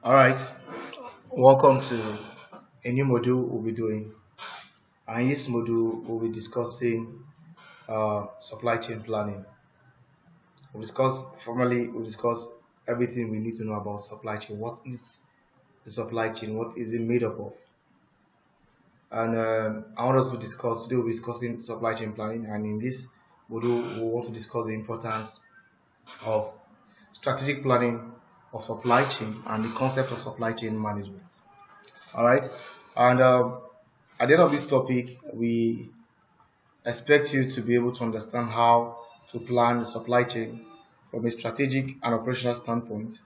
All right, welcome to a new module we'll be doing. And in this module, we'll be discussing supply chain planning. We'll discuss everything we need to know about supply chain. What is the supply chain? What is it made up of? And I want us to discuss, today we'll be discussing supply chain planning. And in this module, we want to discuss the importance of strategic planning of supply chain and the concept of supply chain management. All right, and at the end of this topic, we expect you to be able to understand how to plan the supply chain from a strategic and operational standpoint,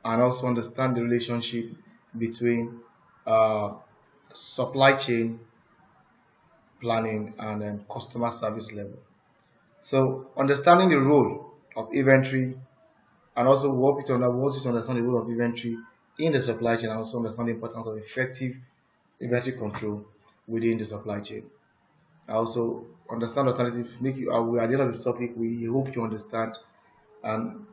and also understand the relationship between uh, supply chain planning and customer service level. So, understanding the role of inventory, and also want you to understand the role of inventory in the supply chain, and also understand the importance of effective inventory control within the supply chain. Also understand alternative make you at the end of the topic we hope you understand and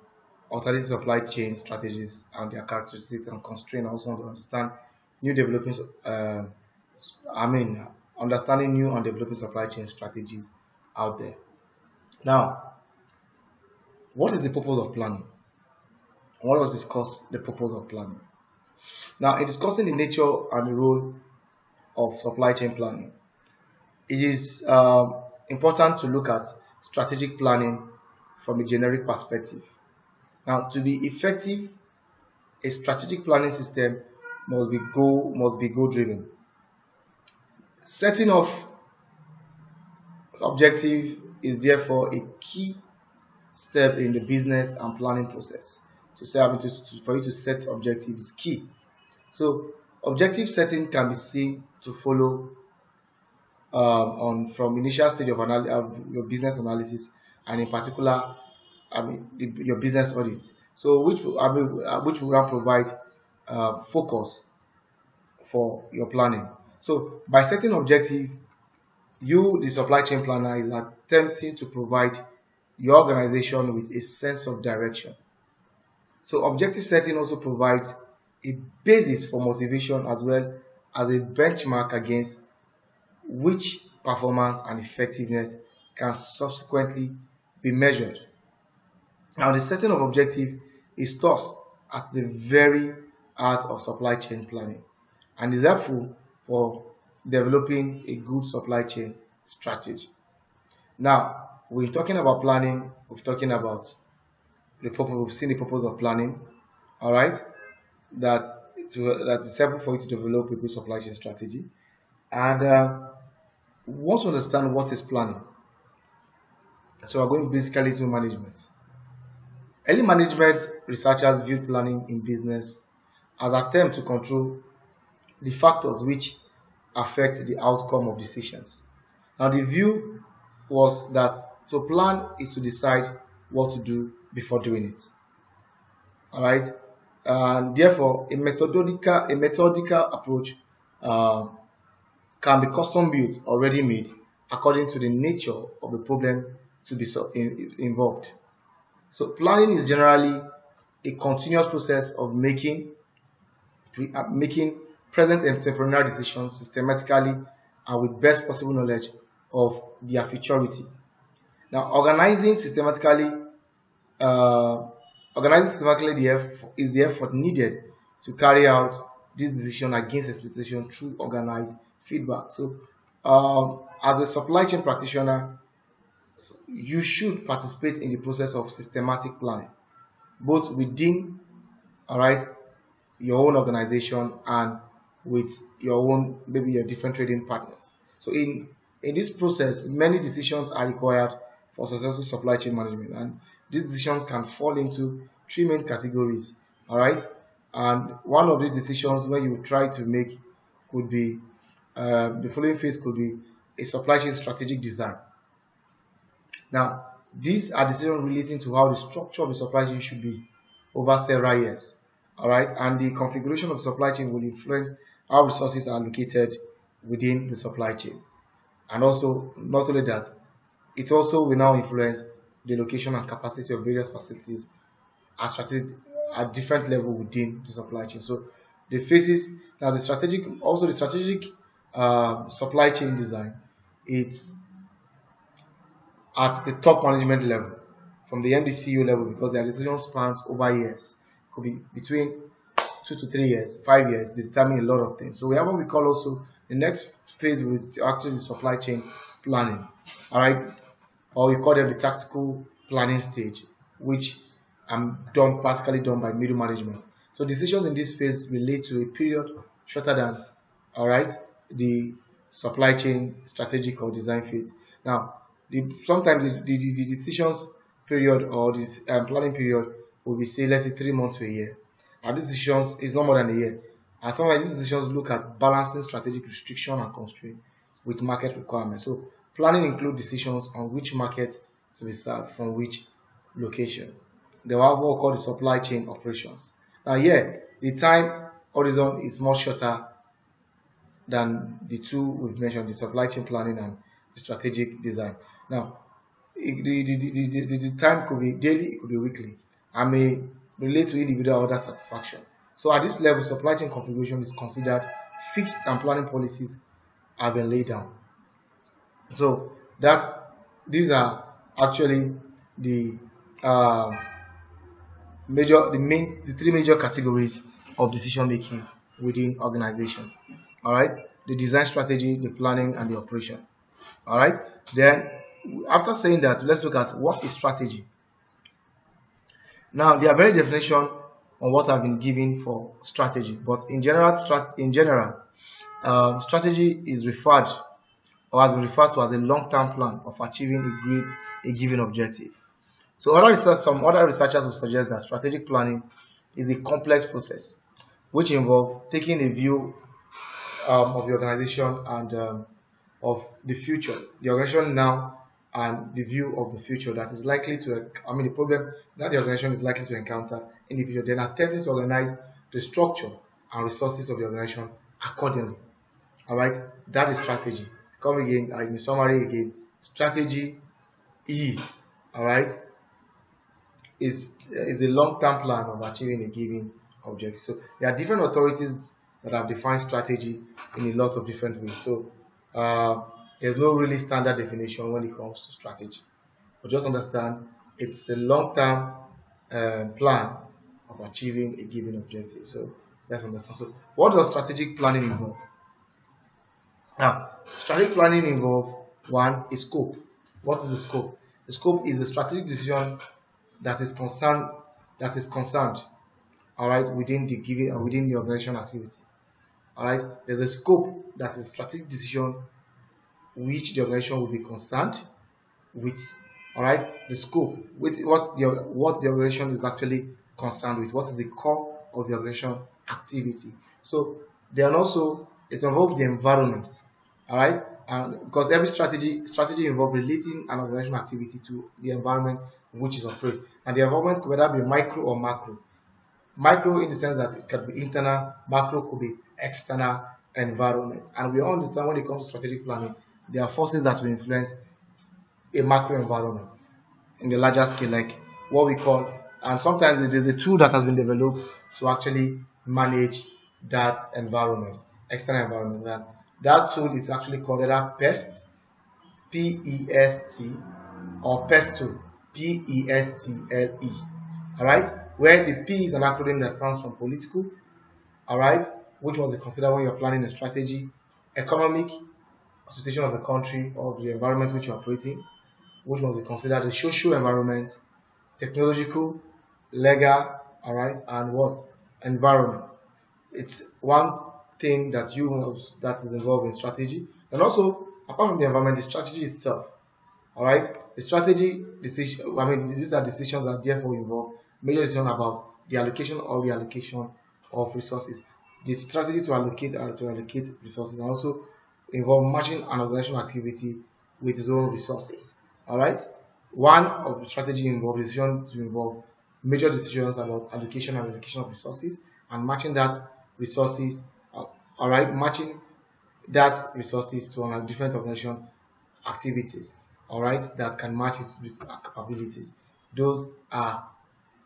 alternative supply chain strategies and their characteristics and constraints. Also want to understand new developing I mean understanding new and developing supply chain strategies out there. Now, what is the purpose of planning? I want us to discuss the purpose of planning. Now, in discussing the nature and the role of supply chain planning, it is important to look at strategic planning from a generic perspective. Now, to be effective, a strategic planning system must be goal driven. Setting of objective is therefore a key step in the business and planning process. For you to set objective is key. So, objective setting can be seen to follow on from initial stage of your business analysis, and in particular, your business audit. So, which will now provide focus for your planning. So, by setting objective, you, the supply chain planner, is attempting to provide your organization with a sense of direction. So, objective setting also provides a basis for motivation as well as a benchmark against which performance and effectiveness can subsequently be measured. Now, the setting of objective is thus at the very heart of supply chain planning and is helpful for developing a good supply chain strategy. Now, we're talking about planning, we've talking about the purpose, we've seen the purpose of planning, all right, that that is helpful for you to develop a good supply chain strategy. And we want to understand what is planning. So we're going basically to management. Early management researchers viewed planning in business as an attempt to control the factors which affect the outcome of decisions. Now, the view was that to plan is to decide what to do before doing it. All right, and therefore, a methodical approach uh, can be custom built or ready made according to the nature of the problem to be involved. So, planning is generally a continuous process of making present entrepreneurial decisions systematically and with best possible knowledge of their futurity. Now, uh, organizing systematically is the effort needed to carry out this decision against expectation through organized feedback. So, as a supply chain practitioner, you should participate in the process of systematic planning, both within, all right, your own organization and with your own, maybe your different trading partners. So in this process, many decisions are required for successful supply chain management, and these decisions can fall into three main categories. All right, and one of these decisions where you try to make could be the following phase could be a supply chain strategic design. Now, these are decisions relating to how the structure of the supply chain should be over several years. All right, and the configuration of supply chain will influence how resources are allocated within the supply chain. And also, not only that, it also will now influence the location and capacity of various facilities as strategic, at different level within the supply chain. So the phases now the strategic supply chain design, it's at the top management level from the MDCU level because their decision spans over years. It could be between 2 to 3 years, 5 years. They determine a lot of things. So we have what we call also the next phase, which is actually the supply chain planning. All right, or we call them the tactical planning stage, which practically done by middle management. So decisions in this phase relate to a period shorter than, all right, the supply chain strategic or design phase. Now, sometimes the decisions period or the planning period will be, say, let's say 3 months to a year. And these decisions is no more than a year. And sometimes these decisions look at balancing strategic restriction and constraint with market requirements. So planning includes decisions on which market to be served from which location. They have what we call the supply chain operations. Now here, the time horizon is much shorter than the two we've mentioned, the supply chain planning and the strategic design. Now, the time could be daily, it could be weekly, and may relate to individual order satisfaction. So at this level, supply chain configuration is considered fixed and planning policies have been laid down. So that these are actually the uh, the three major categories of decision making within organization. All right, the design strategy, the planning, and the operation. All right, then after saying that, let's look at what is strategy. Now, there are very definition on what I've been given for strategy, but in general, strategy is referred or has been referred to as a long-term plan of achieving a given objective. So some other researchers will suggest that strategic planning is a complex process which involves taking a view of the organization and of the future, the organization now and the view of the future that is likely to, the problem that the organization is likely to encounter in the future, then attempting to organize the structure and resources of the organization accordingly. All right, that is strategy. Come again, in summary again, strategy is, all right, is a long-term plan of achieving a given objective. So there are different authorities that have defined strategy in a lot of different ways. So there's no really standard definition when it comes to strategy. But just understand it's a long-term plan of achieving a given objective. So let's understand. So what does strategic planning involve? Now, strategic planning involves one, a scope. What is the scope? The scope is the strategic decision that is concerned, all right, within the organization activity. All right, there's a scope that is strategic decision which the organization will be concerned with. All right, the scope with what the organization is actually concerned with. What is the core of the organization activity? So then also it involves the environment. All right, and because every strategy involves relating an organizational activity to the environment in which is operated, and the environment could either be micro or macro. Micro in the sense that it can be internal, macro could be external environment. And we all understand when it comes to strategic planning, there are forces that will influence a macro environment in the larger scale, like what we call, and sometimes it is a tool that has been developed to actually manage that environment, external environment. And that tool is actually called either PEST, PEST, or PESTLE, PESTLE. All right, where the P is an acronym that stands for political, all right, which must be considered when you're planning a strategy, economic, situation of the country or the environment which you're operating, which must be considered the social environment, technological, legal, all right, and what environment. It's one thing that that is involved in strategy, and also apart from the environment, the strategy itself. All right, the strategy decision. These are decisions that therefore involve major decision about the allocation or reallocation of resources, the strategy to allocate and to allocate resources, and also involve matching an organizational activity with its own resources. All right, one of the strategy involves decision to involve major decisions about allocation and allocation of resources and matching that resources. All right, matching that resources to a different organization activities, all right, that can match its capabilities. Those are,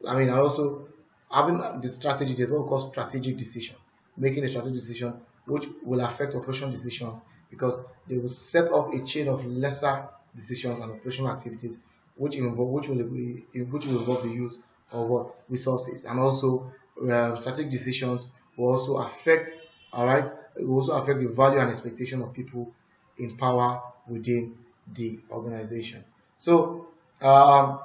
and also having the strategy, there's what we call strategic decision, making a strategic decision which will affect operational decisions, because they will set up a chain of lesser decisions and operational activities which will involve the use of what resources, and also strategic decisions will also affect, all right, it will also affect the value and expectation of people in power within the organization. So the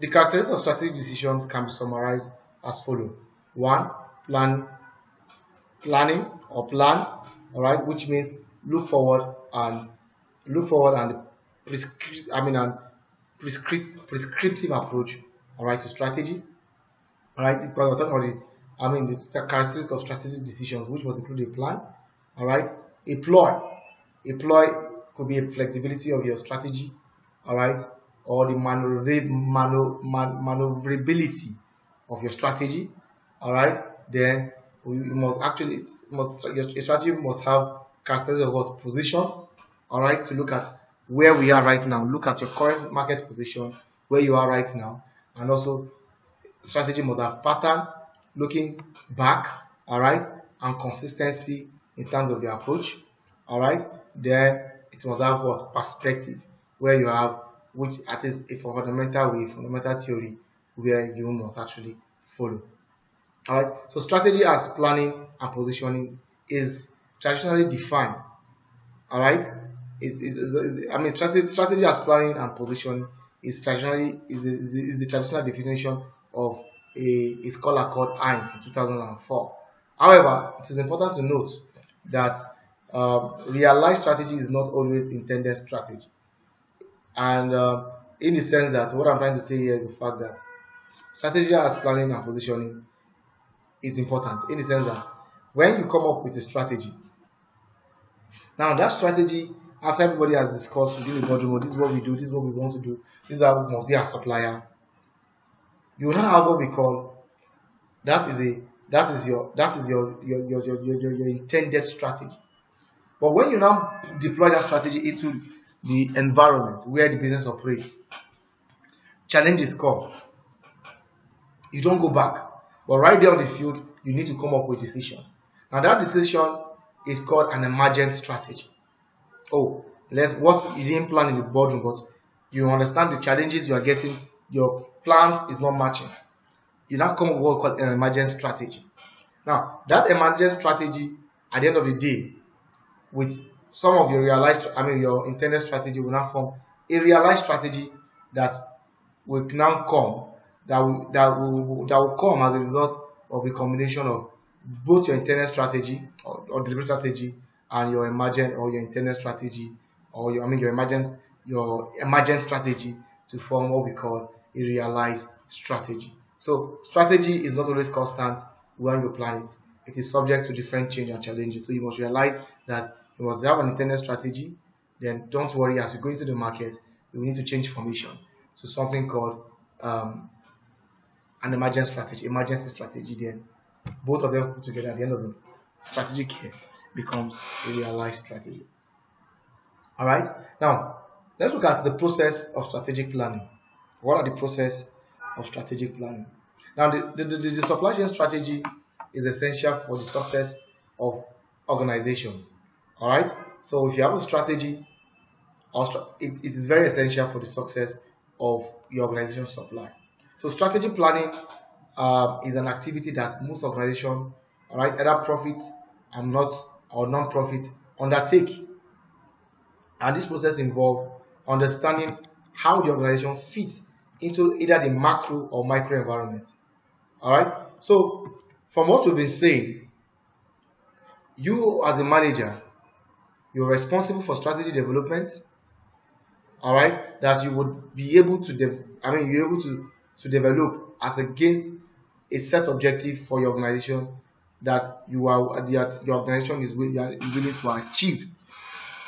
characteristics of strategic decisions can be summarized as follow. One, plan, planning or plan, all right, which means look forward and look forward and and prescriptive approach, all right, to strategy, all right, because we're talking about the characteristics of strategic decisions, which must include a plan, all right, a ploy. A ploy could be a flexibility of your strategy, all right, or the maneuverability of your strategy, all right. Then you must actually your strategy must have characteristics of what position, all right, to look at where we are right now, look at your current market position, where you are right now, and also strategy must have pattern, looking back, all right, and consistency in terms of your approach, all right. Then it must have what perspective, where you have, which at least a fundamental way, fundamental theory, where you must actually follow. All right. So strategy as planning and positioning is traditionally defined. All right. Strategy as planning and positioning is the traditional definition of a scholar called Hines in 2004. However, it is important to note that realized strategy is not always intended strategy, and in the sense that what I'm trying to say here is the fact that strategy as planning and positioning is important in the sense that when you come up with a strategy, now that strategy, after everybody has discussed within the boardroom, this is what we do, this is what we want to do, this is how we must be a supplier, you now have what we call, that is your intended strategy. But when you now deploy that strategy into the environment where the business operates, challenges come. You don't go back, but right there on the field, you need to come up with a decision. Now that decision is called an emergent strategy. Oh, what you didn't plan in the boardroom, but you understand the challenges you are getting, your plans is not matching. You now come up with what we call an emergent strategy. Now that emergent strategy, at the end of the day, with some of your your intended strategy will now form a realized strategy that will now come, that will come as a result of the combination of both your intended strategy or deliberate strategy and your emergent or your intended strategy, or your emergent strategy, to form what we call a realized strategy. So strategy is not always constant when you plan it. It is subject to different change and challenges. So you must realize that you must have an intended strategy. Then don't worry, as you go into the market, you need to change formation to something called an emergency strategy. Then both of them put together at the end of the strategic year becomes a realized strategy. All right. Now let's look at the process of strategic planning. What are the process of strategic planning? Now the supply chain strategy is essential for the success of organization. All right. So if you have a strategy, it is very essential for the success of your organization supply. So strategy planning is an activity that most organizations, all right, either profits and not or non-profit, undertake. And this process involves understanding how the organization fits into either the macro or micro environment. All right. So from what we've been saying, you as a manager, you're responsible for strategy development. All right, that you would be able to you're able to develop as against a set objective for your organization that your organization is willing to achieve.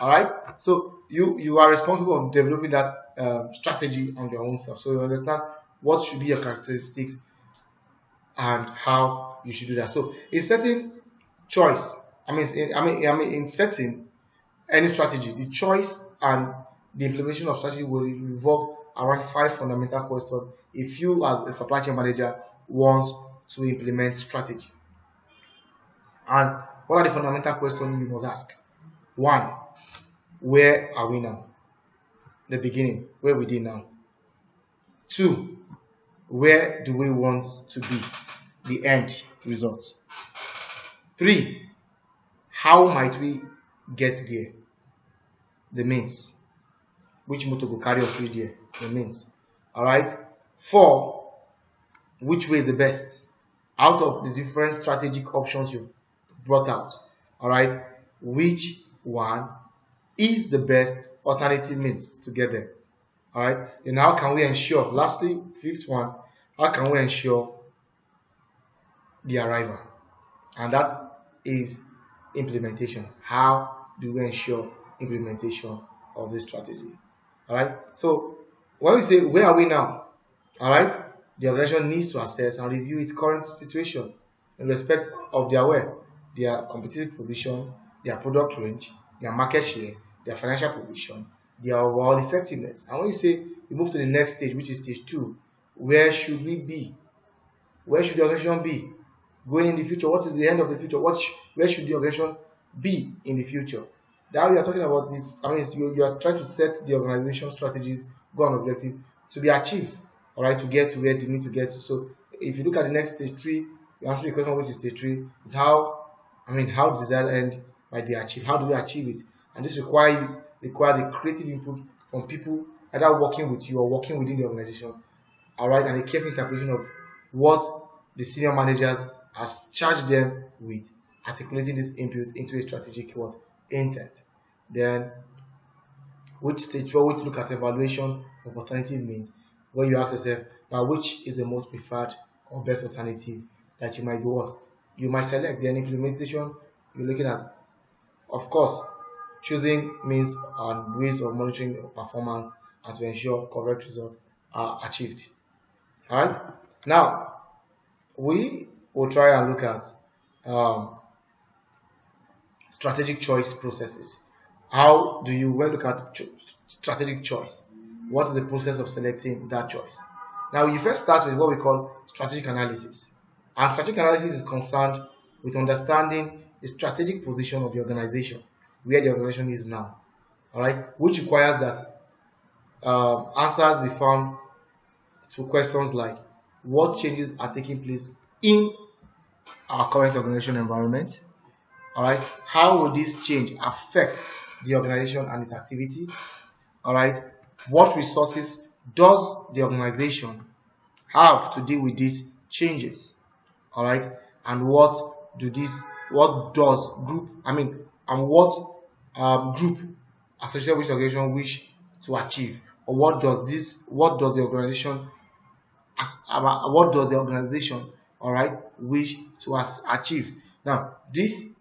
All right, so you are responsible for developing that strategy on your own self. So you understand what should be your characteristics and how you should do that. So in setting choice, in setting any strategy, the choice and the implementation of strategy will involve around 5 fundamental questions if you as a supply chain manager want to implement strategy. And what are the fundamental questions you must ask? 1, where are we now? The beginning, where we did now. 2, where do we want to be? The end result. 3, how might we get there? The means. Which motor will carry us reach there? The means. Alright. 4, which way is the best? Out of the different strategic options you've brought out. Alright. Which one is the best alternative means to get there? Alright. Then how can we ensure, lastly, 5th one, how can we ensure the arrival? And that is implementation. How do we ensure implementation of this strategy? Alright. So when we say where are we now? Alright, the organization needs to assess and review its current situation in respect of their competitive position, their product range, their market share, their financial position, their overall effectiveness. And when you say we move to the next stage, which is stage 2, where should we be? Where should the organization be going in the future? What is the end of the future? Where should the organization be in the future? That we are talking about is, you are trying to set the organization strategies, goal and objective to be achieved, all right, to get to where they need to get to. So if you look at the next stage 3, you answer the question, which is stage 3, is how the desired end might be achieved. How do we achieve it? And this requires the creative input from people either working with you or working within the organization, all right, and a careful interpretation of what the senior managers has charged them with, articulating this input into a strategic intent. Then, which stage 4, which look at evaluation of alternative means, where you ask yourself, now which is the most preferred or best alternative that you might you might select. Then implementation, you're looking at, of course, choosing means and ways of monitoring performance and to ensure correct results are achieved. Alright, now we will try and look at strategic choice processes. How do you look at strategic choice? What is the process of selecting that choice? Now, you first start with what we call strategic analysis. And strategic analysis is concerned with understanding the strategic position of the organization, where the organization is now. Alright, which requires that answers be found to questions like what changes are taking place in our current organization environment. Alright, how will this change affect the organization and its activities? Alright, what resources does the organization have to deal with these changes? Alright, and what does group group associated with the organization wish to achieve, or what does the organization wish to achieve? Now, these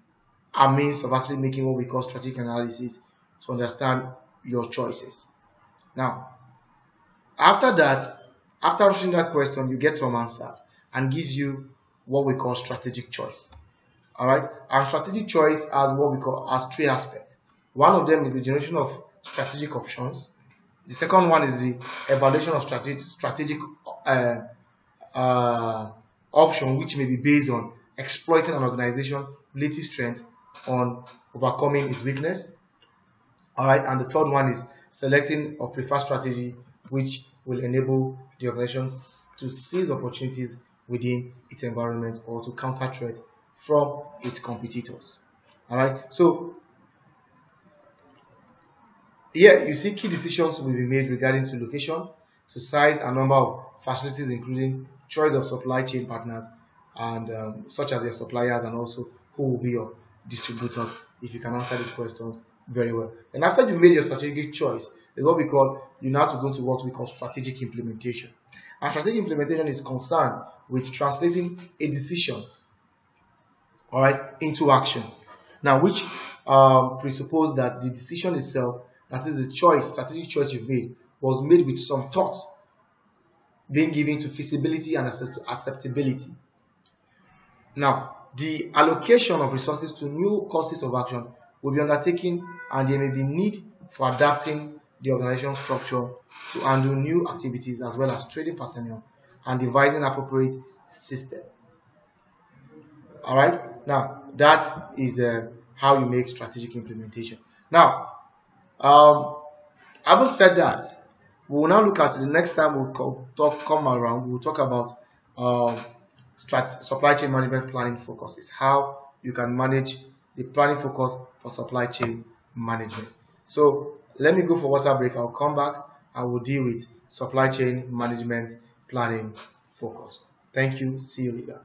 are means of actually making what we call strategic analysis to understand your choices. Now, after answering that question, you get some answers and gives you what we call strategic choice. Alright, and strategic choice has what we call as 3 aspects. One of them is the generation of strategic options. The second one is the evaluation of strategic option, which may be based on exploiting an organization's relative strength on overcoming its weakness. Alright, and the third one is selecting a preferred strategy, which will enable the organization to seize opportunities within its environment or to counter threat from its competitors. Alright, so here you see key decisions will be made regarding to location, to size and number of facilities, including choice of supply chain partners and such as your suppliers, and also who will be your distributor, if you can answer these questions very well. And after you've made your strategic choice, is what we call, you now to go to what we call strategic implementation. And strategic implementation is concerned with translating a decision, alright, into action. Now, which presuppose that the decision itself, that is the strategic choice you've made, was made with some thought being given to feasibility and acceptability. Now, the allocation of resources to new courses of action will be undertaken, and there may be need for adapting the organization structure to handle new activities as well as trading personnel and devising appropriate system. All right. Now that is how you make strategic implementation. Now, having said that, we will now look at the next time we'll come around. We'll talk about um, supply chain management planning focuses. How you can manage the planning focus for supply chain management. So let me go for water break. I'll come back. I will deal with supply chain management planning focus. Thank you. See you later.